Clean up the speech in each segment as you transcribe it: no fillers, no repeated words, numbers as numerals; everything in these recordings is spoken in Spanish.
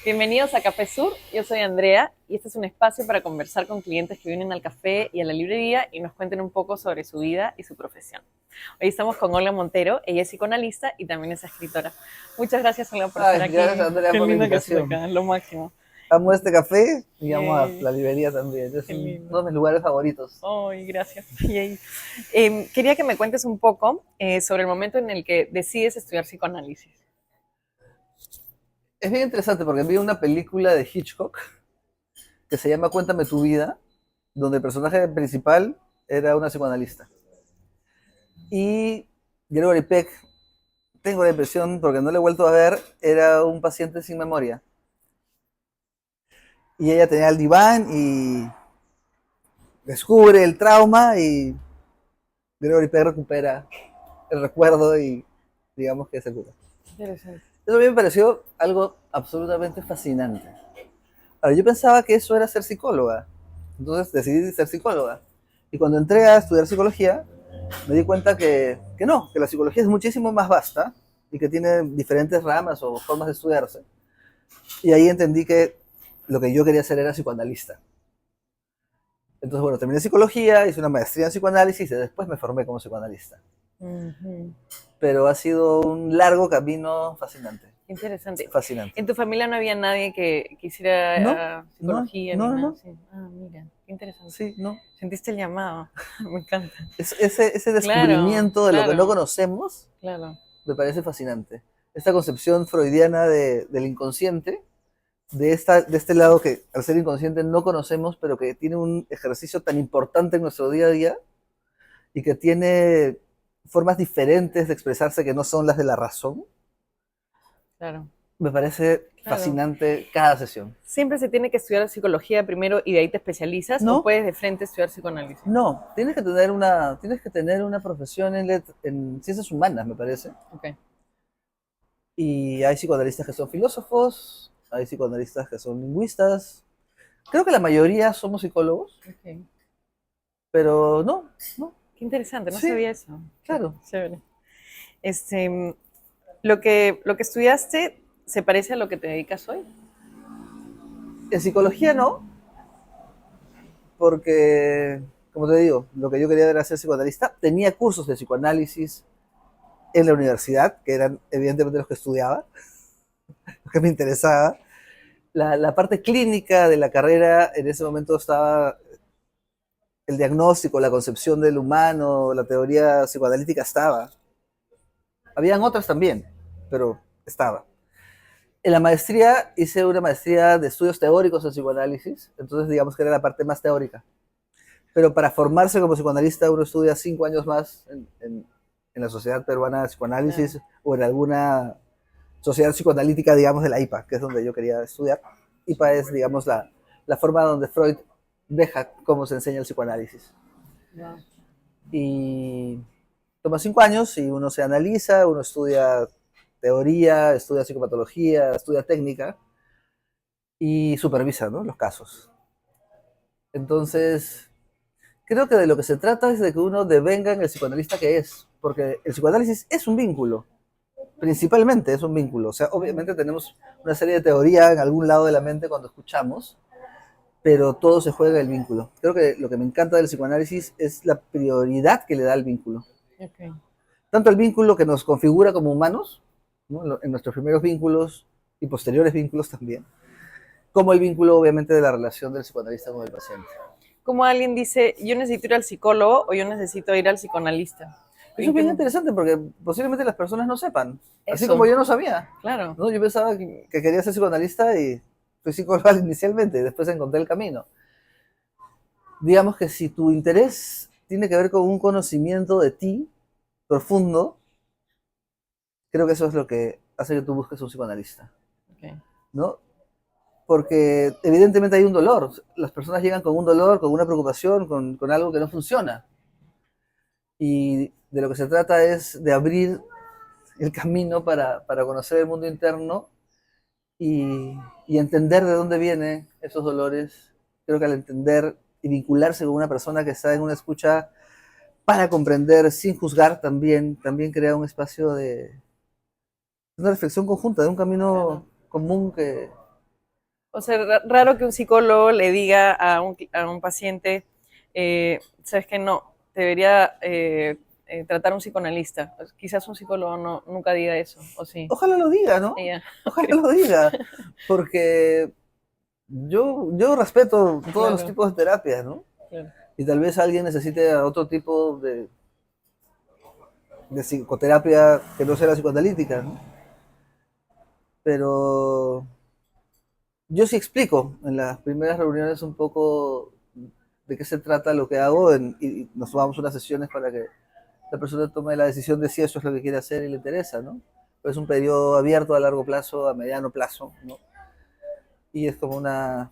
Bienvenidos a Café Sur, yo soy Andrea y este es un espacio para conversar con clientes que vienen al café y a la librería y nos cuenten un poco sobre su vida y su profesión. Hoy estamos con Olga Montero, ella es psicoanalista y también es escritora. Muchas gracias, Olga, por estar Ay, aquí. gracias Andrea Qué por la lindo que estés invitación. acá, lo máximo. Amo este café y amo a Yay, la librería también. Es qué lindo. uno de mis lugares favoritos. Ay, gracias. Yay. Quería que me cuentes un poco sobre el momento en el que decides estudiar psicoanálisis. Es bien interesante porque vi una película de Hitchcock que se llama Cuéntame tu vida, donde el personaje principal era una psicoanalista. Y Gregory Peck, tengo la impresión, porque no lo he vuelto a ver, era un paciente sin memoria. Y ella tenía el diván y descubre el trauma y Gregory Peck recupera el recuerdo y digamos que se cura. Interesante. Eso a mí me pareció algo absolutamente fascinante. Ahora, yo pensaba que eso era ser psicóloga, entonces decidí ser psicóloga. Y cuando entré a estudiar psicología, me di cuenta que no, que la psicología es muchísimo más vasta y que tiene diferentes ramas o formas de estudiarse. Y ahí entendí que lo que yo quería hacer era psicoanalista. Entonces, bueno, terminé psicología, hice una maestría en psicoanálisis y después me formé como psicoanalista. Ujú. Pero ha sido un largo camino fascinante, Interesante. fascinante. ¿En tu familia no había nadie que No, hiciera no, psicología ni no, no, nada no. así? Ah, mira, qué interesante. Sí, no. Sentiste el llamado. Me encanta. Ese Claro, descubrimiento de lo que no claro, conocemos claro. me parece fascinante. Esta concepción freudiana del inconsciente, de este lado que al ser inconsciente no conocemos, pero que tiene un ejercicio tan importante en nuestro día a día y que tiene formas diferentes de expresarse que no son las de la razón, Claro, me parece claro. fascinante cada sesión. ¿Siempre se tiene que estudiar psicología primero y de ahí te especializas o No, puedes de frente estudiar psicoanálisis? no, tienes que tener una profesión en ciencias humanas, me parece. Ok, Y hay psicoanalistas que son filósofos, hay psicoanalistas que son lingüistas. Creo que la mayoría somos psicólogos, ok. pero no, no, Qué interesante, no sí, sabía eso. Qué claro. chévere. Este, lo que estudiaste se parece a lo que te dedicas hoy. En psicología no, porque, como te digo, lo que yo quería era ser psicoanalista. Tenía cursos de psicoanálisis en la universidad, que eran evidentemente los que estudiaba, los que me interesaba. La parte clínica de la carrera en ese momento estaba el diagnóstico, la concepción del humano, la teoría psicoanalítica estaba. Habían otras también, pero estaba. En la maestría hice una maestría de estudios teóricos en psicoanálisis, entonces digamos que era la parte más teórica. Pero para formarse como psicoanalista uno estudia 5 años más en la Sociedad Peruana de Claro. Psicoanálisis o en alguna sociedad psicoanalítica, digamos, de la IPA, que es donde yo quería estudiar. IPA es, digamos, la forma donde Freud deja cómo se enseña el psicoanálisis. Wow. Y toma 5 años y uno se analiza, uno estudia teoría, estudia psicopatología, estudia técnica y supervisa, ¿no?, los casos. Entonces, creo que de lo que se trata es de que uno devenga en el psicoanalista que es, porque el psicoanálisis es un vínculo, principalmente es un vínculo. O sea, obviamente tenemos una serie de teoría en algún lado de la mente cuando escuchamos, pero todo se juega en el vínculo. Creo que lo que me encanta del psicoanálisis es la prioridad que le da al vínculo. Okay. Tanto el vínculo que nos configura como humanos, ¿no?, en nuestros primeros vínculos y posteriores vínculos también, como el vínculo obviamente de la relación del psicoanalista con el paciente. Como alguien dice, yo necesito ir al psicólogo o yo necesito ir al psicoanalista. Eso ¿En es qué bien mo- interesante porque posiblemente las personas no sepan, así como Eso, yo no sabía, claro. ¿no? Yo pensaba que quería ser psicoanalista y fui psicólogo inicialmente y después encontré el camino. Digamos que si tu interés tiene que ver con un conocimiento de ti profundo, creo que eso es lo que hace que tú busques un psicoanalista, Okay. ¿no? Porque evidentemente hay un dolor. Las personas llegan con un dolor, con una preocupación, con algo que no funciona. Y de lo que se trata es de abrir el camino para conocer el mundo interno y entender de dónde vienen esos dolores. Creo que al entender y vincularse con una persona que está en una escucha para comprender sin juzgar también crea un espacio de una reflexión conjunta, de un camino Claro. común O sea, raro que un psicólogo le diga a un paciente, sabes que no, debería tratar a un psicoanalista. Quizás un psicólogo no, nunca diga eso, ¿o sí? Ojalá lo diga, ¿no? Yeah, Ojalá okay. lo diga, porque yo respeto todos los Claro, tipos de terapias, ¿no? claro, Y tal vez alguien necesite otro tipo de psicoterapia que no sea la psicoanalítica, ¿no? Pero yo sí explico en las primeras reuniones un poco de qué se trata lo que hago y nos tomamos unas sesiones para que la persona tome la decisión de si eso es lo que quiere hacer y le interesa, ¿no? Pero es un periodo abierto a largo plazo, a mediano plazo, ¿no? Y es como una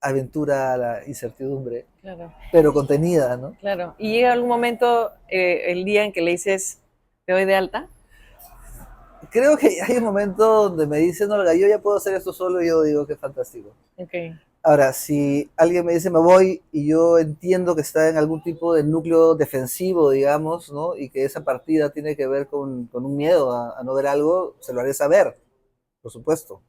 aventura a la incertidumbre, claro, pero contenida, ¿no? claro. Y llega algún momento, el día en que le dices, te doy de alta. Creo que hay un momento donde me dicen, Olga, yo ya puedo hacer esto solo y yo digo que es fantástico. Ok, Ahora, si alguien me dice me voy y yo entiendo que está en algún tipo de núcleo defensivo, digamos, ¿no? Y que esa partida tiene que ver con un miedo a no ver algo, se lo haré saber, por supuesto.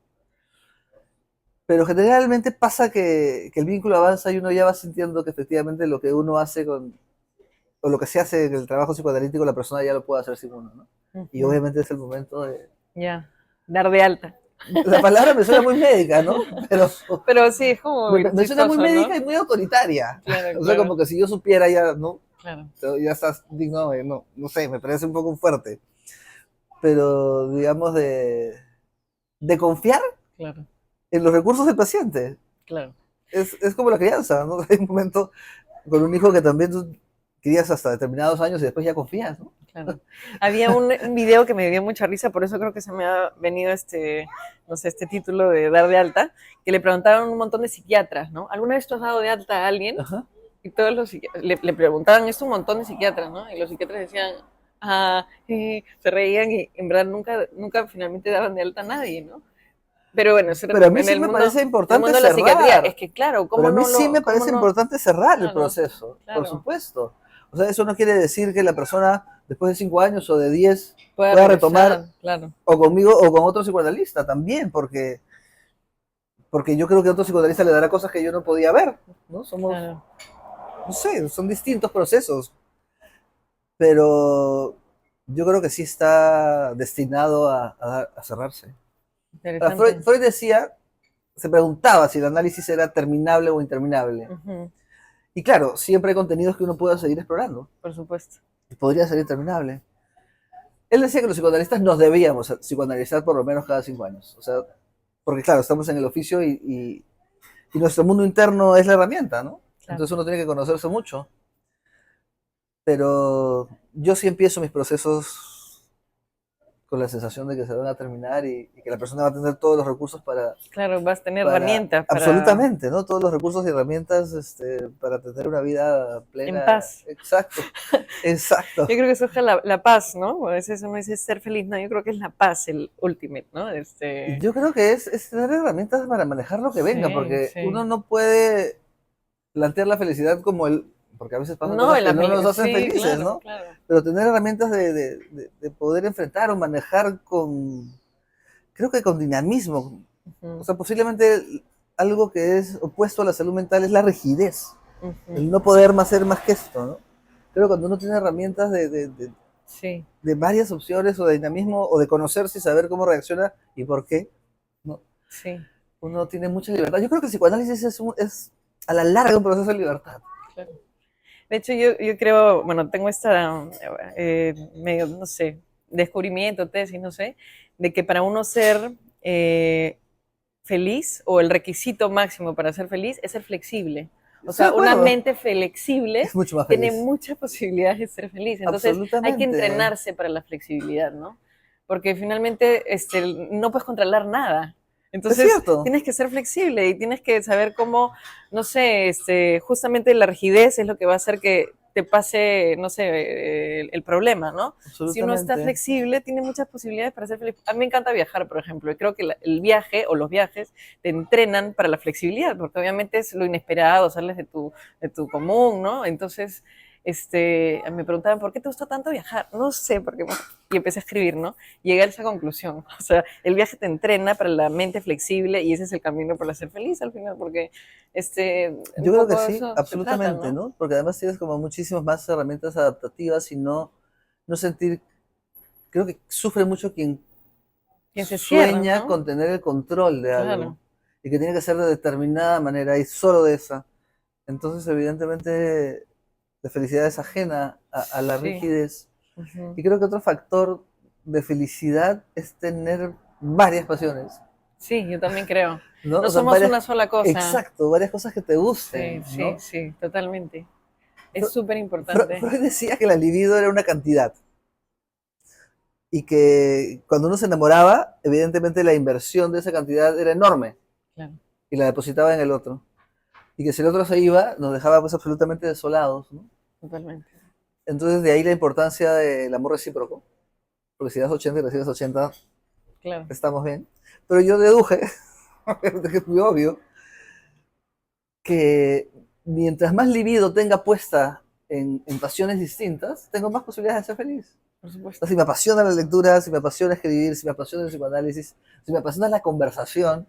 Pero generalmente pasa que el vínculo avanza y uno ya va sintiendo que efectivamente lo que uno hace o lo que se hace en el trabajo psicoanalítico, la persona ya lo puede hacer sin uno, ¿no? Y ujú, obviamente es el momento de... ya, dar de alta. La palabra me suena muy médica, ¿no? Pero Pero sí, es como me suena muy chistoso, médica ¿no? y muy autoritaria. Claro, O sea, claro, como que si yo supiera ya, ¿no? claro, Ya estás digno de, no, no sé, me parece un poco fuerte. Pero, digamos, de confiar claro, en los recursos del paciente. claro. Es como la crianza, ¿no? Hay un momento con un hijo que también tú crías hasta determinados años y después ya confías, ¿no? Claro. Había un video que me dio mucha risa, por eso creo que se me ha venido este, no sé, este título de dar de alta, que le preguntaban a un montón de psiquiatras, ¿no? ¿Alguna vez tú has dado de alta a alguien? Ajá. Y todos los le preguntaban esto a un montón de psiquiatras, ¿no? Y los psiquiatras decían, se reían y en verdad nunca, nunca finalmente daban de alta a nadie, ¿no? Pero bueno, eso era Pero a mí en sí me parece el importante mundo de la psiquiatría. Es cerrar. que claro, Pero ¿cómo a mí no sí me cómo parece no? importante cerrar el Claro, proceso, por claro. supuesto. O sea, eso no quiere decir que la persona después de 5 años o de 10 Puede pueda retomar regresar, claro, o conmigo o con otro psicoanalista también, porque yo creo que otro psicoanalista le dará cosas que yo no podía ver, ¿no? Somos, claro. no sé, son distintos procesos, pero yo creo que sí está destinado a cerrarse. Ahora, Interesante. Freud decía, se preguntaba si el análisis era terminable o interminable. Ujú, Y claro, siempre hay contenidos que uno pueda seguir explorando. por supuesto. Y podría ser interminable. Él decía que los psicoanalistas nos debíamos psicoanalizar por lo menos cada 5 años. O sea, porque claro, estamos en el oficio y nuestro mundo interno es la herramienta, ¿no? Claro. Entonces uno tiene que conocerse mucho. Pero yo sí empiezo mis procesos con la sensación de que se van a terminar y que la persona va a tener todos los recursos Claro, vas a tener para herramientas para absolutamente, ¿no? Todos los recursos y herramientas para tener una vida en plena. paz. Exacto, exacto. Yo creo que surge la paz, ¿no? A veces uno dice ser feliz, no, yo creo que es la paz el ultimate, ¿no? Este, Yo creo que es tener herramientas para manejar lo que venga, sí, porque sí. uno no puede plantear la felicidad como porque a veces pasan No, cosas que no nos hacen sí, felices, claro, ¿no? claro. Pero tener herramientas de poder enfrentar o manejar creo que con dinamismo. O Ujú, sea, posiblemente algo que es opuesto a la salud mental es la rigidez, ujú, el no poder más hacer más que esto, ¿no? Pero cuando uno tiene herramientas sí, de varias opciones o de dinamismo o de conocerse y saber cómo reacciona y por qué, ¿no? sí, Uno tiene mucha libertad. Yo creo que el psicoanálisis es a la larga un proceso de libertad. claro. De hecho, yo creo, bueno, tengo esta, medio, no sé, descubrimiento, tesis, no sé, de que para uno ser feliz o el requisito máximo para ser feliz es ser flexible. O Estoy de sea, una acuerdo. mente flexible Es mucho más tiene feliz. muchas posibilidades de ser feliz. Entonces, hay que Absolutamente. entrenarse para la flexibilidad, ¿no? Porque finalmente no puedes controlar nada. Es Entonces, cierto. tienes que ser flexible y tienes que saber cómo, no sé, justamente la rigidez es lo que va a hacer que te pase, no sé, el problema, ¿no? Si uno está Absolutamente. flexible, tiene muchas posibilidades para ser feliz. A mí me encanta viajar, por ejemplo, y creo que el viaje o los viajes te entrenan para la flexibilidad, porque obviamente es lo inesperado, sales de tu común, ¿no? Entonces, me preguntaban, ¿por qué te gusta tanto viajar? No sé, porque, y empecé a escribir, ¿no? Llegué a esa conclusión. O sea, el viaje te entrena para la mente flexible y ese es el camino para ser feliz al final, porque un Yo creo que poco de sí, eso se trata, absolutamente, ¿no? ¿no? Porque además tienes como muchísimas más herramientas adaptativas y no sentir, creo que sufre mucho quien Que se cierran, sueña ¿no? con tener el control de algo Claro, y que tiene que ser de determinada manera y solo de esa. Entonces, evidentemente, la felicidad es ajena a la sí. rigidez. Ujú. Y creo que otro factor de felicidad es tener varias pasiones, Sí, yo también creo. ¿no? No O sea, somos varias, una sola cosa. exacto, varias cosas que te Sí, gusten, sí, ¿no? sí, totalmente. Es Fre- súper importante. Freud decía que la libido era una cantidad y que cuando uno se enamoraba, evidentemente la inversión de esa cantidad era enorme Claro, y la depositaba en el otro. Y que si el otro se iba, nos dejaba pues absolutamente desolados, ¿no? totalmente. Entonces de ahí la importancia del amor recíproco, porque si das 80 y recibes 80, Claro. estamos bien. Pero yo deduje, que es muy obvio, que mientras más libido tenga puesta en pasiones distintas, tengo más posibilidades de ser feliz. Por O sea, supuesto. si me apasiona la lectura, si me apasiona escribir, si me apasiona el psicoanálisis, si me apasiona la conversación,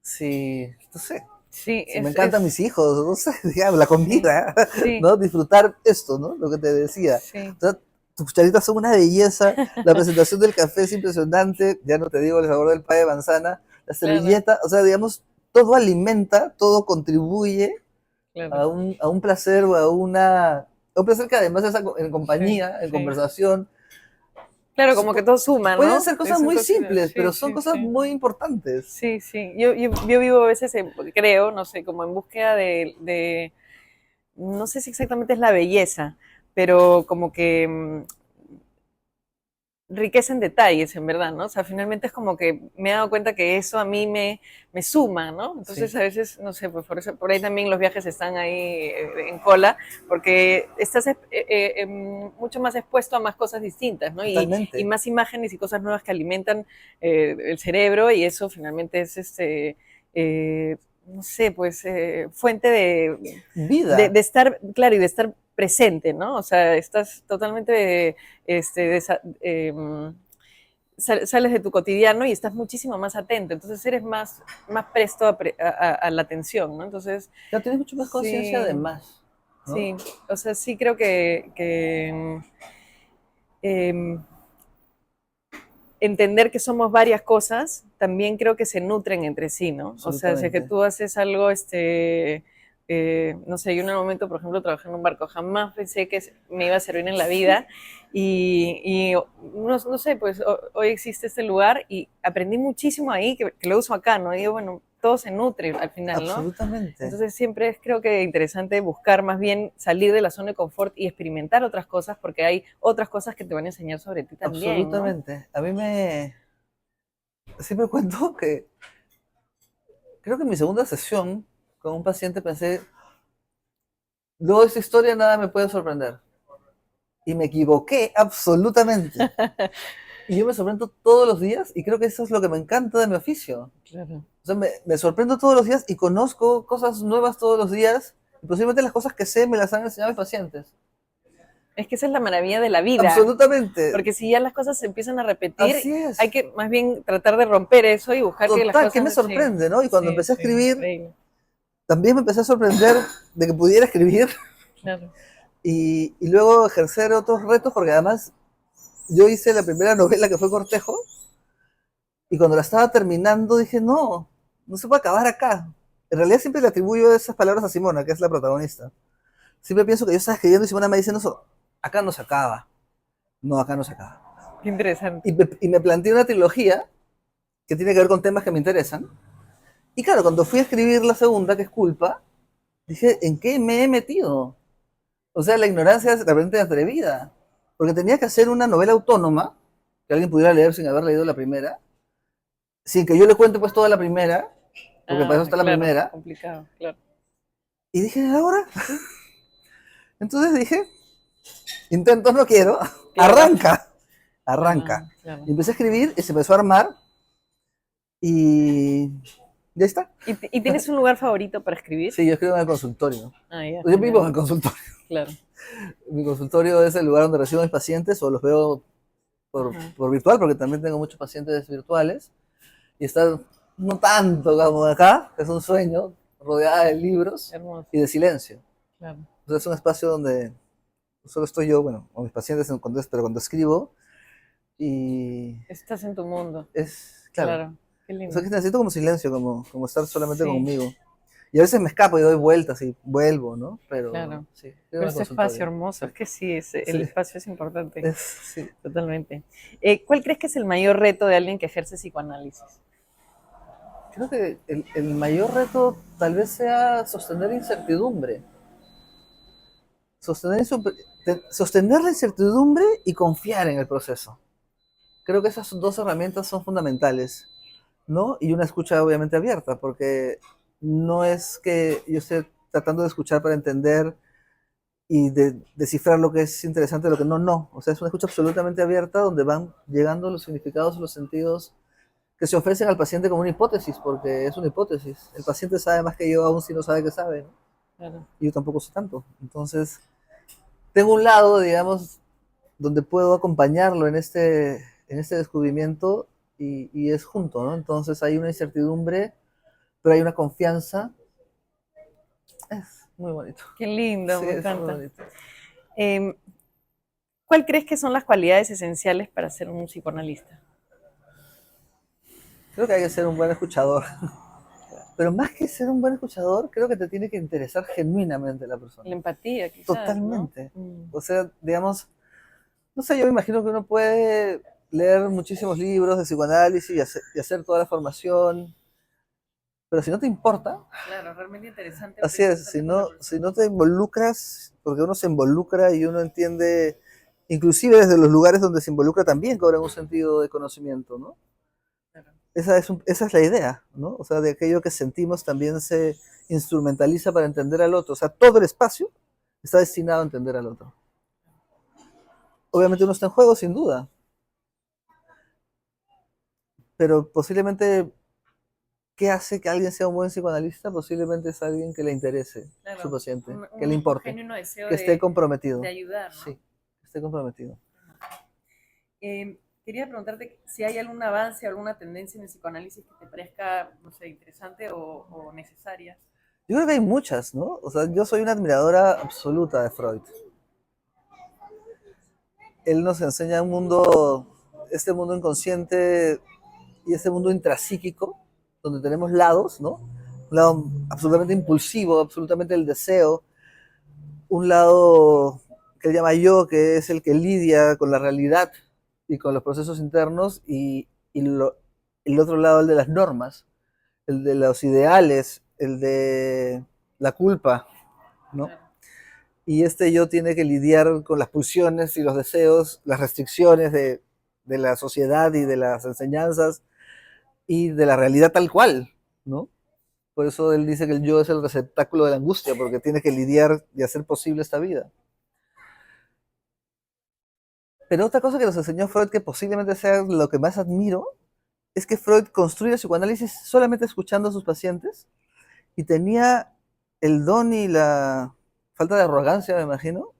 si, no sé, Sí, si me encantan mis hijos, no sé, digamos, la sí, comida, sí, ¿no? Disfrutar esto, ¿no? Lo que te decía. sí, O sea, tus cucharitas son una belleza, la presentación del café es impresionante, ya no te digo el sabor del pay de manzana, la claro, servilleta, o sea, digamos, todo alimenta, todo contribuye claro. a un placer o a un placer que además es en Sí, compañía, en sí. conversación. Claro, como que todo suma, Pueden ¿no? ser cosas Son muy cositas. simples, Sí, pero son sí, cosas sí. muy importantes. Sí, sí. Yo vivo a veces, creo, no sé, como en búsqueda no sé si exactamente es la belleza, pero como que riqueza en detalles, en verdad, ¿no? O sea, finalmente es como que me he dado cuenta que eso a mí me suma, ¿no? Entonces Sí, a veces, no sé, pues por ahí también los viajes están ahí en cola, porque estás mucho más expuesto a más cosas distintas, ¿no? Y totalmente. más imágenes y cosas nuevas que alimentan el cerebro y eso finalmente es no sé, pues fuente Vida. de estar, claro, y de estar presente, ¿no? O sea, estás totalmente sales de tu cotidiano y estás muchísimo más atento, entonces eres más presto a la atención, ¿no? Entonces, Ya tienes mucho más conciencia sí, además, ¿no? sí, o sea, sí creo que eh, entender que somos varias cosas, también creo que se nutren entre sí, ¿no? O sea, si es que Absolutamente. tú haces algo, no sé, yo en un momento, por ejemplo, trabajé en un barco, jamás pensé que me iba a servir en la vida y no sé, pues hoy existe este lugar y aprendí muchísimo ahí que lo uso acá, ¿no? Y digo, bueno, todo se nutre al final, ¿no? Absolutamente. Entonces siempre es creo que interesante buscar más bien salir de la zona de confort y experimentar otras cosas porque hay otras cosas que te van a enseñar sobre ti también, ¿no? Absolutamente. A mí me... Siempre cuento que creo que en mi segunda sesión con un paciente pensé, luego de esta historia nada me puede sorprender. Y me equivoqué absolutamente. Y yo me sorprendo todos los días y creo que eso es lo que me encanta de mi oficio. Claro. O sea, me sorprendo todos los días y conozco cosas nuevas todos los días. Y posiblemente las cosas que sé me las han enseñado mis pacientes. Es que esa es la maravilla de la vida, Absolutamente. porque si ya las cosas se empiezan a repetir, Así hay es. que más bien tratar de romper eso y buscar que las Total, que me cosas, sí, sorprende, ¿no? Y cuando sí, empecé a sí, escribir, increíble, también me empecé a sorprender de que pudiera escribir claro. y luego ejercer otros retos, porque además yo hice la primera novela que fue Cortejo, y cuando la estaba terminando dije, no, no se puede acabar acá. En realidad siempre le atribuyo esas palabras a Simona, que es la protagonista. Siempre pienso que yo estaba escribiendo y Simona me dice, no, acá no se acaba. No, acá no se acaba. Qué interesante. Y me planteé una trilogía que tiene que ver con temas que me interesan. Y claro, cuando fui a escribir la segunda, que es Culpa, dije, ¿en qué me he metido? O sea, la ignorancia es realmente atrevida. Porque tenía que hacer una novela autónoma, que alguien pudiera leer sin haber leído la primera, sin que yo le cuente pues toda la primera, porque para eso Ah, está la claro, primera. complicado, claro. Y dije, ¿ahora? Entonces dije, intento, no quiero, Claro, arranca, claro, arranca. claro. Y empecé a escribir y se empezó a armar y Ya está. ¿Y tienes un lugar favorito para escribir? Sí, yo escribo en el consultorio. Ah, ya, Yo vivo en genial. el consultorio. Claro. Mi consultorio es el lugar donde recibo a mis pacientes o los veo Ajá. por virtual, porque también tengo muchos pacientes virtuales. Y estar no tanto como acá, que es un sueño, rodeada de libros Hermoso. y de silencio. Claro. Entonces es un espacio donde solo estoy yo, bueno, con mis pacientes, pero cuando escribo y Estás en tu mundo. es, claro, Claro. Qué o sea, lindo. que necesito como silencio, como estar solamente Sí, conmigo. Y a veces me escapo y doy vueltas y vuelvo, ¿no? Pero claro. sí, estoy en Pero el ese espacio consultorio. hermoso, Sí, es que sí, el sí, espacio es importante, es, sí. totalmente. ¿Cuál crees que es el mayor reto de alguien que ejerce psicoanálisis? Creo que el mayor reto tal vez sea sostener incertidumbre. Sostener, sostener la incertidumbre y confiar en el proceso. Creo que esas dos herramientas son fundamentales, ¿no? Y una escucha obviamente abierta, porque no es que yo esté tratando de escuchar para entender y de descifrar lo que es interesante de lo que no, no. O sea, es una escucha absolutamente abierta donde van llegando los significados, los sentidos que se ofrecen al paciente como una hipótesis, porque es una hipótesis. El paciente sabe más que yo, aún si no sabe que sabe, ¿no? Claro. Y yo tampoco sé tanto. Entonces, tengo un lado, digamos, donde puedo acompañarlo en este descubrimiento y es junto, ¿no? Entonces hay una incertidumbre, pero hay una confianza. Es muy bonito. Qué lindo, Sí, me es muy encanta. bonito. Eh, ¿Cuál crees que son las cualidades esenciales para ser un psicoanalista? Creo que hay que ser un buen escuchador. Pero más que ser un buen escuchador, creo que te tiene que interesar genuinamente la persona. La empatía, quizás, ¿no? Totalmente. O sea, digamos, no sé, yo me imagino que uno puede leer muchísimos libros de psicoanálisis y hacer toda la formación, pero si no te importa, Claro, realmente interesante o así es, interesante con la si persona. no te involucras, porque uno se involucra y uno entiende, inclusive desde los lugares donde se involucra también cobran un sentido de conocimiento, ¿no? Claro, Esa es la idea, ¿no? O sea, de aquello que sentimos también se instrumentaliza para entender al otro. O sea, todo el espacio está destinado a entender al otro. Obviamente uno está en juego, sin duda, pero posiblemente, ¿qué hace que alguien sea un buen psicoanalista? Posiblemente es alguien que le interese su claro. paciente, Un, que le un importe, genuino deseo que esté de comprometido. ayudar, Sí, ¿no? que esté comprometido. Quería preguntarte si hay algún avance, alguna tendencia en el psicoanálisis que te parezca, no sé, interesante o necesaria. Yo creo que hay muchas, ¿no? O sea, yo soy una admiradora absoluta de Freud. Él nos enseña un mundo, este mundo inconsciente y este mundo intrapsíquico, donde tenemos lados, ¿no? Un lado absolutamente impulsivo, absolutamente el deseo, un lado que él llama yo, que es el que lidia con la realidad y con los procesos internos, el otro lado, el de las normas, el de los ideales, el de la culpa, ¿no? Claro. Y este yo tiene que lidiar con las pulsiones y los deseos, las restricciones de la sociedad y de las enseñanzas y de la realidad tal cual, ¿no? Por eso él dice que el yo es el receptáculo de la angustia, porque tiene que lidiar y hacer posible esta vida. Pero otra cosa que nos enseñó Freud, que posiblemente sea lo que más admiro, es que Freud construye el psicoanálisis solamente escuchando a sus pacientes y tenía el don y la falta de arrogancia, me imagino,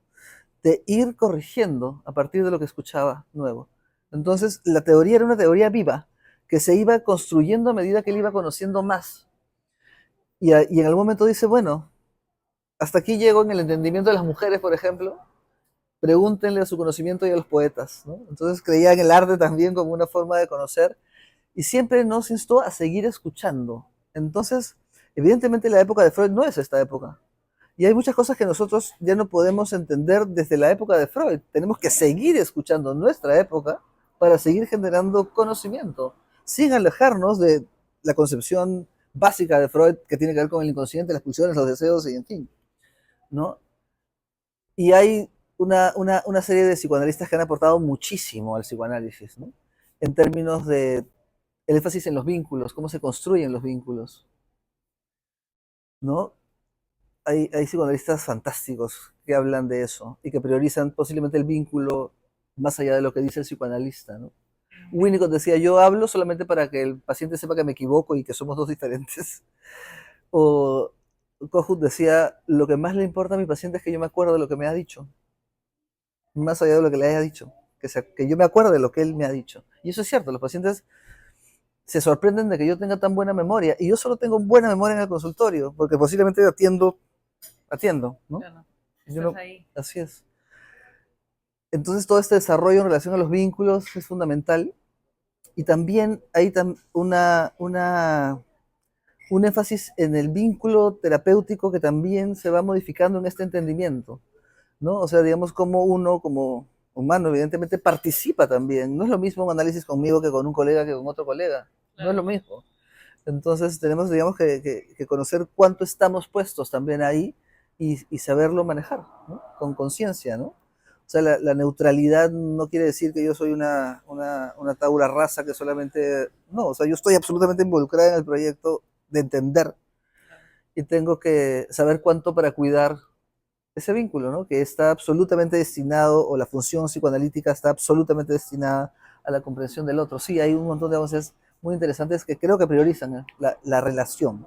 de ir corrigiendo a partir de lo que escuchaba nuevo. Entonces, la teoría era una teoría viva, que se iba construyendo a medida que él iba conociendo más. Y en algún momento dice, bueno, hasta aquí llego en el entendimiento de las mujeres, por ejemplo, pregúntenle a su conocimiento y a los poetas, ¿no? Entonces creía en el arte también como una forma de conocer y siempre nos instó a seguir escuchando. Entonces, evidentemente la época de Freud no es esta época. Y hay muchas cosas que nosotros ya no podemos entender desde la época de Freud. Tenemos que seguir escuchando nuestra época para seguir generando conocimiento, sin alejarnos de la concepción básica de Freud que tiene que ver con el inconsciente, las pulsiones, los deseos y en fin, ¿no? Y hay una serie de psicoanalistas que han aportado muchísimo al psicoanálisis, ¿no? En términos de el énfasis en los vínculos, cómo se construyen los vínculos, ¿no? Hay psicoanalistas fantásticos que hablan de eso y que priorizan posiblemente el vínculo más allá de lo que dice el psicoanalista, ¿no? Winnicott decía, yo hablo solamente para que el paciente sepa que me equivoco y que somos dos diferentes. O Kohut decía, lo que más le importa a mi paciente es que yo me acuerdo de lo que me ha dicho, más allá de lo que le haya dicho, que yo me acuerde de lo que él me ha dicho. Y eso es cierto, los pacientes se sorprenden de que yo tenga tan buena memoria, y yo solo tengo buena memoria en el consultorio, porque posiblemente atiendo, ¿no? Claro, Yo estás no, ahí. así es. Entonces todo este desarrollo en relación a los vínculos es fundamental, y también hay un énfasis en el vínculo terapéutico que también se va modificando en este entendimiento, ¿no? O sea, digamos, como uno, como humano, evidentemente participa también. No es lo mismo un análisis conmigo que con un colega que con otro colega. No es lo Claro. mismo. Entonces tenemos, digamos, que conocer cuánto estamos puestos también ahí y saberlo manejar, ¿no? Con conciencia, ¿no? O sea, la neutralidad no quiere decir que yo soy una tabula rasa que solamente... No, o sea, yo estoy absolutamente involucrada en el proyecto de entender, Claro. y tengo que saber cuánto para cuidar ese vínculo, ¿no? Que está absolutamente destinado, o la función psicoanalítica está absolutamente destinada a la comprensión del otro. Sí, hay un montón de avances muy interesantes que creo que priorizan, ¿eh? La relación,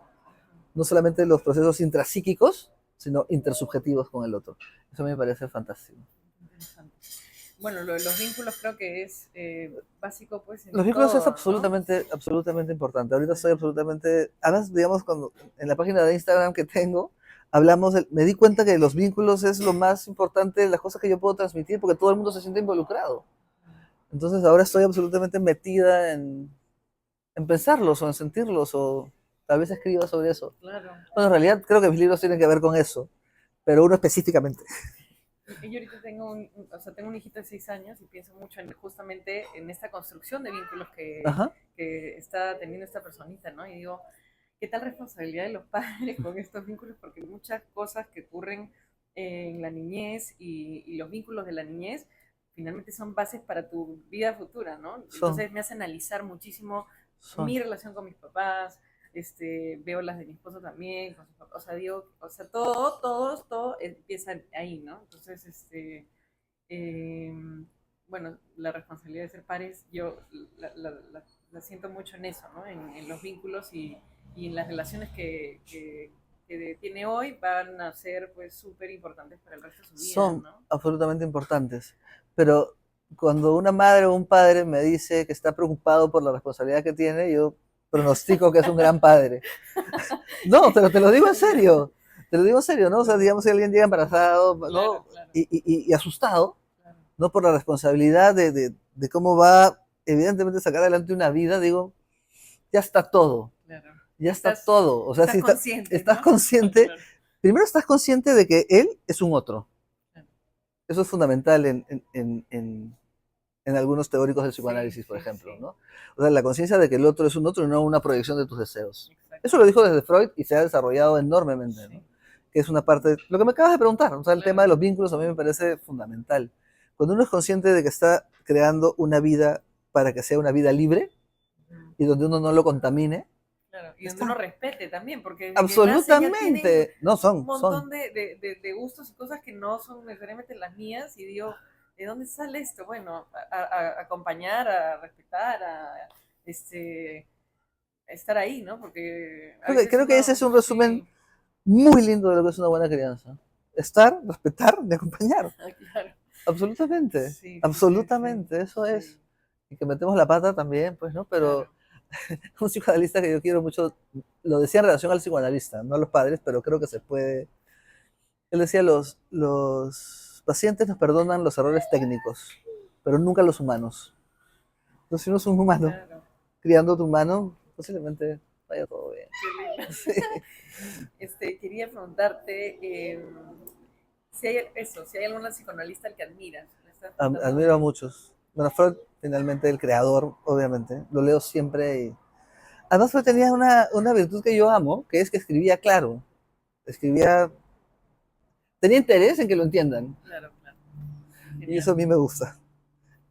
no solamente los procesos intrapsíquicos, sino intersubjetivos con el otro. Eso me parece fantástico. Interesante. Bueno, lo de los vínculos creo que es básico pues en Los vínculos es todo, ¿no? absolutamente importante. Ahorita Sí. estoy absolutamente, además, digamos, cuando en la página de Instagram que tengo, hablamos, me di cuenta que los vínculos es lo más importante, las cosas que yo puedo transmitir, porque todo el mundo se siente involucrado. Entonces ahora estoy absolutamente metida en pensarlos o en sentirlos, o tal vez escriba sobre eso. Claro. Bueno, en realidad creo que mis libros tienen que ver con eso, pero uno específicamente. Yo ahorita tengo o sea, tengo un hijito de 6 años y pienso mucho en justamente en esta construcción de vínculos Ajá, que está teniendo esta personita, ¿no? Y digo, ¿qué tal responsabilidad de los padres con estos vínculos? Porque muchas cosas que ocurren en la niñez y los vínculos de la niñez finalmente son bases para tu vida futura, ¿no? son, Entonces me hace analizar muchísimo son, mi relación con mis papás, veo las de mi esposo también, con sus papás, o sea, digo, o sea, todo empieza ahí, ¿no? Entonces, eh, bueno, la responsabilidad de ser pares, yo la siento mucho en eso, ¿no? En los vínculos y en las relaciones que tiene hoy van a ser pues súper importantes para el resto de su vida, son ¿no? absolutamente importantes. Pero cuando una madre o un padre me dice que está preocupado por la responsabilidad que tiene, yo pronostico que es un gran padre. No, pero te lo digo en serio. Te lo digo en serio, ¿no? O sea, digamos, si alguien llega embarazado, Claro, ¿no? claro, Y asustado, claro, ¿no? Por la responsabilidad de cómo va, evidentemente, sacar adelante una vida, digo, ya está todo. claro. Ya está Estás, todo. O sea, estás si consciente, estás ¿no? consciente, Claro, primero estás consciente de que él es un otro. claro. Eso es fundamental en algunos teóricos del Sí, psicoanálisis, por sí, ejemplo, sí, ¿no? O sea, la conciencia de que el otro es un otro y no una proyección de tus deseos. Eso exacto. lo dijo desde Freud y se ha desarrollado enormemente, ¿no? Sí, Que es una parte, lo que me acabas de preguntar, o sea, el tema claro, de los vínculos a mí me parece fundamental. Cuando uno es consciente de que está creando una vida para que sea una vida libre ujú, y donde uno no lo contamine, claro. Y donde uno está respete también, porque desde que nacen ya tienen absolutamente, no un son, montón de gustos y cosas que no son necesariamente las mías y digo, ¿de dónde sale esto? Bueno, a acompañar, a respetar, a este, estar ahí, ¿no? Porque a veces creo que ese uno, es un resumen sí, muy lindo de lo que es una buena crianza. Estar, respetar y acompañar. claro, Absolutamente, sí, sí, sí, sí, absolutamente, eso es. sí, Y que metemos la pata también, pues, ¿no? Pero claro, un psicoanalista que yo quiero mucho, lo decía en relación al psicoanalista, no a los padres, pero creo que se puede. Él decía, los pacientes nos perdonan los errores técnicos, pero nunca los humanos. Entonces, si uno es un humano, claro, criando a tu humano, posiblemente vaya todo bien. qué lindo. Sí. Quería preguntarte si hay eso, si hay alguna psicoanalista al que admiras. Me estás Admiro a preguntando. muchos. Bueno, Freud, finalmente, el creador, obviamente, lo leo siempre. Además, Freud tenía una virtud que yo amo, que es que escribía claro. Escribía, tenía interés en que lo entiendan, Claro, claro. y eso Genial. a mí me gusta.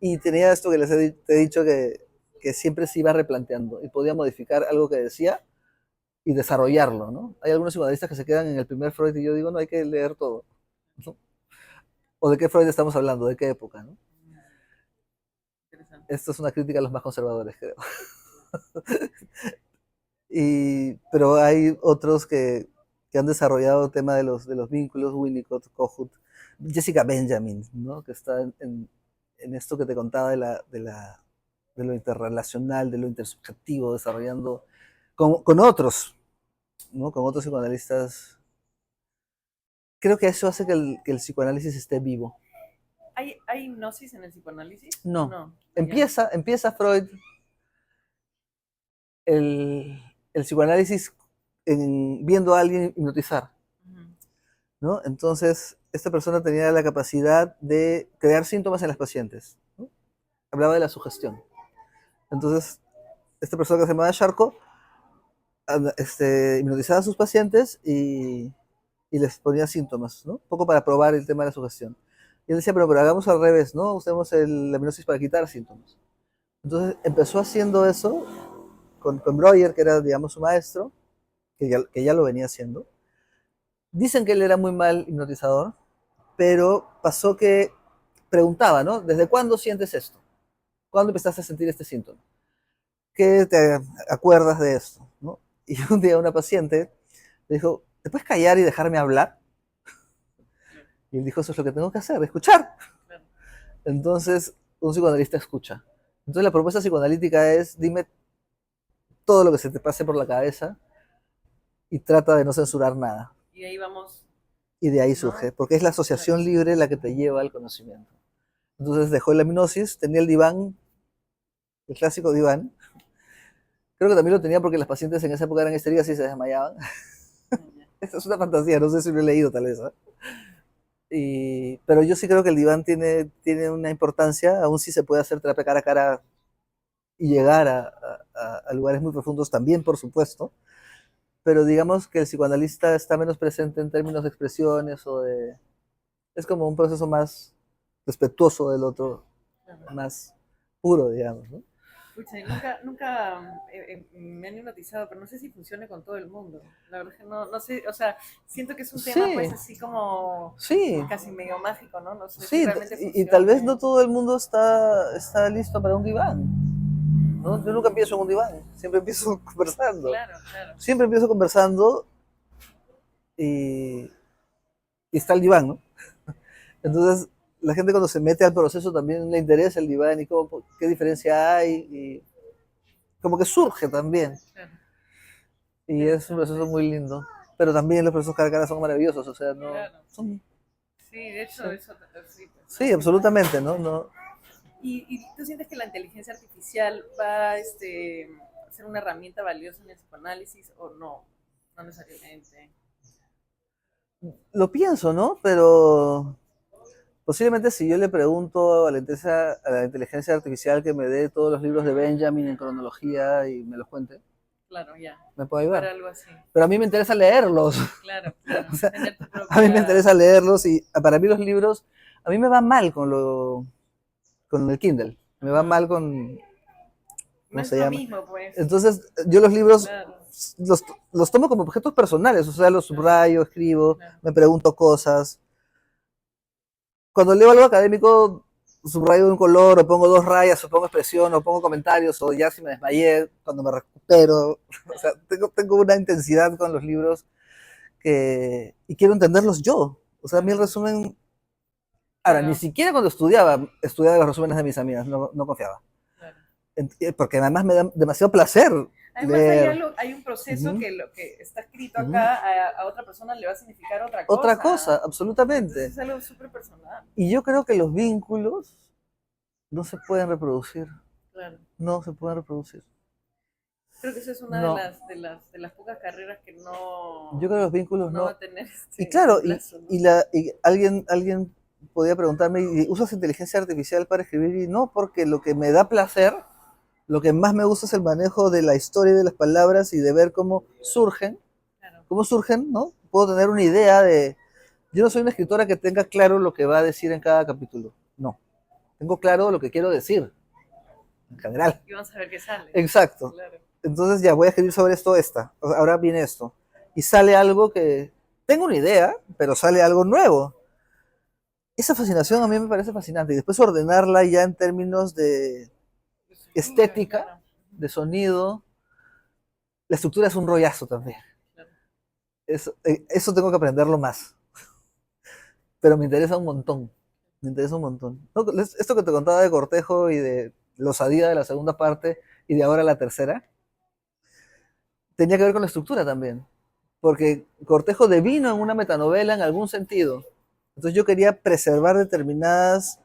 Y tenía esto que te he dicho, que siempre se iba replanteando y podía modificar algo que decía y desarrollarlo, ¿no? Hay algunos psicoanalistas que se quedan en el primer Freud y yo digo, no, hay que leer todo, ¿no? ¿O de qué Freud estamos hablando? ¿De qué época, no? Interesante. Esto es una crítica a los más conservadores, creo. Pero hay otros que han desarrollado el tema de los vínculos, Winnicott, Kohut, Jessica Benjamin, ¿no? Que está en esto que te contaba de lo interrelacional, de lo intersubjetivo, desarrollando con otros, ¿no? Con otros psicoanalistas. Creo que eso hace que el psicoanálisis esté vivo. ¿Hay hipnosis en el psicoanálisis? No. No. Empieza Freud el psicoanálisis viendo a alguien hipnotizar, ¿no? Entonces, esta persona tenía la capacidad de crear síntomas en las pacientes, ¿no? Hablaba de la sugestión. Entonces, esta persona que se llamaba Charcot hipnotizaba a sus pacientes y les ponía síntomas, ¿no? Un poco para probar el tema de la sugestión. Y él decía, pero hagamos al revés, ¿no? Usemos la hipnosis para quitar síntomas. Entonces empezó haciendo eso con Breuer, que era, digamos, su maestro, que ya lo venía haciendo. Dicen que él era muy mal hipnotizador, pero pasó que preguntaba, ¿no? ¿Desde cuándo sientes esto? ¿Cuándo empezaste a sentir este síntoma? ¿Qué te acuerdas de esto? ¿No? Y un día una paciente le dijo, ¿te puedes callar y dejarme hablar? Y él dijo, eso es lo que tengo que hacer, escuchar. Entonces, un psicoanalista escucha. Entonces la propuesta psicoanalítica es, dime todo lo que se te pase por la cabeza y trata de no censurar nada. Y ahí vamos. Y de ahí surge, porque es la asociación libre la que te lleva al conocimiento. Entonces dejó la hipnosis, tenía el diván, el clásico diván. Creo que también lo tenía porque las pacientes en esa época eran histéricas y se desmayaban. Esta es una fantasía, no sé si lo he leído tal vez, pero yo sí creo que el diván tiene una importancia, aún si se puede hacer terapia cara a cara y llegar a lugares muy profundos también, por supuesto, pero digamos que el psicoanalista está menos presente en términos de expresiones es como un proceso más respetuoso del otro, más puro, digamos, ¿no? Pucha, nunca me han hipnotizado, pero no sé si funcione con todo el mundo. La verdad es que no sé, o sea, siento que es un tema pues así como casi medio mágico, ¿no? No sé si realmente funciona. Y tal vez no todo el mundo está listo para un diván, ¿no? Yo nunca empiezo en un diván, siempre empiezo conversando. Claro. Siempre empiezo conversando y está el diván, ¿no? Entonces, la gente cuando se mete al proceso también le interesa el diván y qué diferencia hay y como que surge también. Claro. Y es un proceso muy lindo. Pero también los procesos cara a cara son maravillosos, o sea, no... Claro. Son, sí, de hecho, sí. eso sí. Sí, absolutamente, ¿no? ¿Y tú sientes que la inteligencia artificial va a ser una herramienta valiosa en el psicoanálisis o no? No necesariamente. Lo pienso, ¿no? Pero posiblemente si yo le pregunto a la inteligencia artificial que me dé todos los libros de Benjamin en cronología y me los cuente, claro, ya. me puede ayudar. Para algo así. Pero a mí me interesa leerlos. Claro. O sea, a mí me interesa leerlos y para mí los libros, a mí me va mal con el Kindle, me va mal con... ¿Cómo se llama? Mismo, pues. Entonces, yo los libros los tomo como objetos personales, o sea, los subrayo, escribo, me pregunto cosas. Cuando leo algo académico, subrayo un color, o pongo 2 rayas, o pongo expresión, o pongo comentarios, o ya si me desmayé, cuando me recupero. O sea, tengo una intensidad con los libros y quiero entenderlos yo. O sea, a mí el resumen... Ahora, ni siquiera cuando estudiaba los resúmenes de mis amigas, no confiaba. Porque además me da demasiado placer. Además hay un proceso que lo que está escrito acá a otra persona le va a significar otra cosa. Otra cosa, absolutamente. Entonces es algo súper personal. Y yo creo que los vínculos no se pueden reproducir. Claro. No se pueden reproducir. Creo que esa es una de las pocas carreras que no... Yo creo que los vínculos no... va a tener y claro, y alguien podía preguntarme, ¿usas inteligencia artificial para escribir? Y no, porque lo que me da placer... Lo que más me gusta es el manejo de la historia y de las palabras y de ver cómo surgen, ¿no? Puedo tener una idea de... Yo no soy una escritora que tenga claro lo que va a decir en cada capítulo, no. Tengo claro lo que quiero decir, en general. Y vamos a ver qué sale. Exacto. Claro. Entonces ya voy a escribir sobre esto, ahora viene esto. Y sale algo que... Tengo una idea, pero sale algo nuevo. Esa fascinación a mí me parece fascinante. Y después ordenarla ya en términos de estética, Claro. de sonido. La estructura es un rollazo también. Claro. Eso tengo que aprenderlo más. Pero me interesa un montón. Me interesa un montón. No, esto que te contaba de Cortejo y de la osadía de la segunda parte y de ahora la tercera, tenía que ver con la estructura también. Porque Cortejo devino en una metanovela en algún sentido. Entonces yo quería preservar determinadas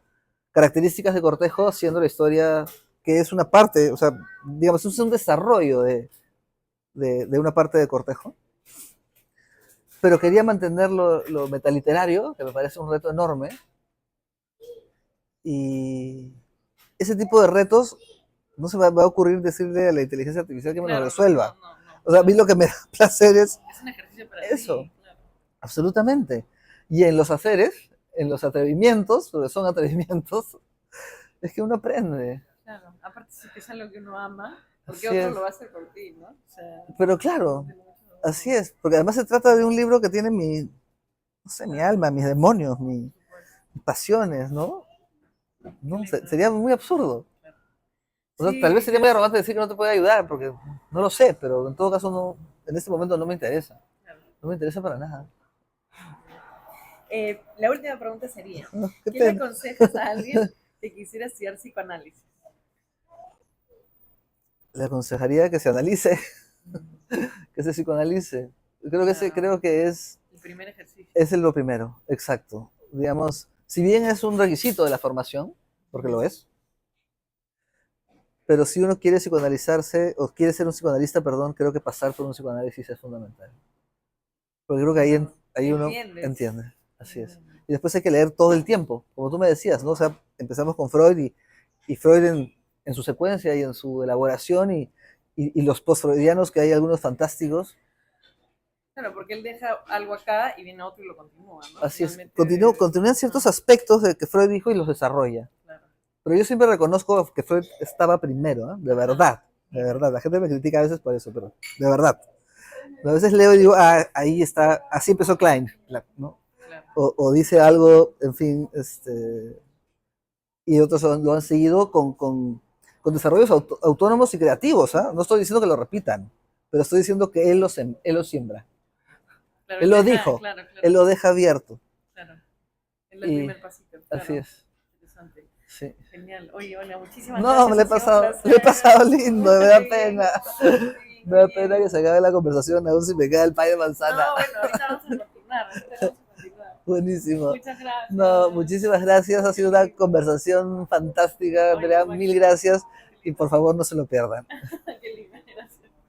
características de Cortejo, haciendo la historia que es una parte, o sea, digamos, es un desarrollo de una parte de Cortejo. Pero quería mantener lo metaliterario, que me parece un reto enorme. Y ese tipo de retos no se va a ocurrir decirle a la inteligencia artificial que me lo Claro, resuelva. no, O sea, a mí claro. lo que me da placer es Es un ejercicio para eso, ti, claro. absolutamente. Y en los haceres, en los atrevimientos, porque son atrevimientos, es que uno aprende. Claro, aparte si es algo que uno ama, ¿por qué Así otro es. lo va a hacer por ti, no? O sea, Pero claro, tiene mucho... así es. Porque además se trata de un libro que tiene mi, no sé, mi Claro, alma, mis demonios, por supuesto. mis pasiones, ¿no? Qué ¿No? lindo. Sería muy absurdo. Claro. O sea, tal vez Sí, sería muy arrogante decir que no te puede ayudar, porque no lo sé, pero en todo caso no, en este momento no me interesa. claro. No me interesa para nada. La última pregunta sería, Qué ¿qué le pena. aconsejas a alguien que quisiera estudiar psicoanálisis? Le aconsejaría que se analice, que se psicoanalice. Claro, Creo que el primer ejercicio. es lo primero, exacto. Digamos, si bien es un requisito de la formación, porque lo es, pero si uno quiere psicoanalizarse, o quiere ser un psicoanalista, perdón, creo que pasar por un psicoanálisis es fundamental. Porque creo que ahí uno ¿Entiendes? entiende, así es. Y después hay que leer todo el tiempo, como tú me decías, ¿no? O sea, empezamos con Freud y Freud en su secuencia y en su elaboración y los post-freudianos, que hay algunos fantásticos. Claro, porque él deja algo acá y viene otro y lo continúa, ¿no? Así es, Finalmente, continúan ciertos aspectos de que Freud dijo y los desarrolla. claro. Pero yo siempre reconozco que Freud estaba primero, ¿eh? De verdad, de verdad. La gente me critica a veces por eso, pero de verdad. A veces leo y digo, ah, ahí está, así empezó Klein, ¿no? Claro. O dice algo, en fin, y otros lo han seguido con desarrollos autónomos y creativos, ¿ah? No estoy diciendo que lo repitan, pero estoy diciendo que él lo siembra. Claro, Él él lo deja, dijo, claro, él claro, lo deja abierto. claro. Él da el Y primer pasito, así claro. es. Interesante. Sí. Genial. Oye, Olga, muchísimas No, me gracias. lo he Ha sido un pasado, le he placer. pasado lindo, me da Muy bien, pena. muy Me da bien. pena que se acabe la conversación, aún si me queda el pay de manzana. No, bueno, ahorita vamos a continuar. Ahorita vamos a continuar. Buenísimo. Muchas gracias. No, muchísimas gracias. Ha sido una conversación fantástica, Oye, Andrea. lo Mil máximo. gracias. Qué Y lindo. por favor, no se lo pierdan.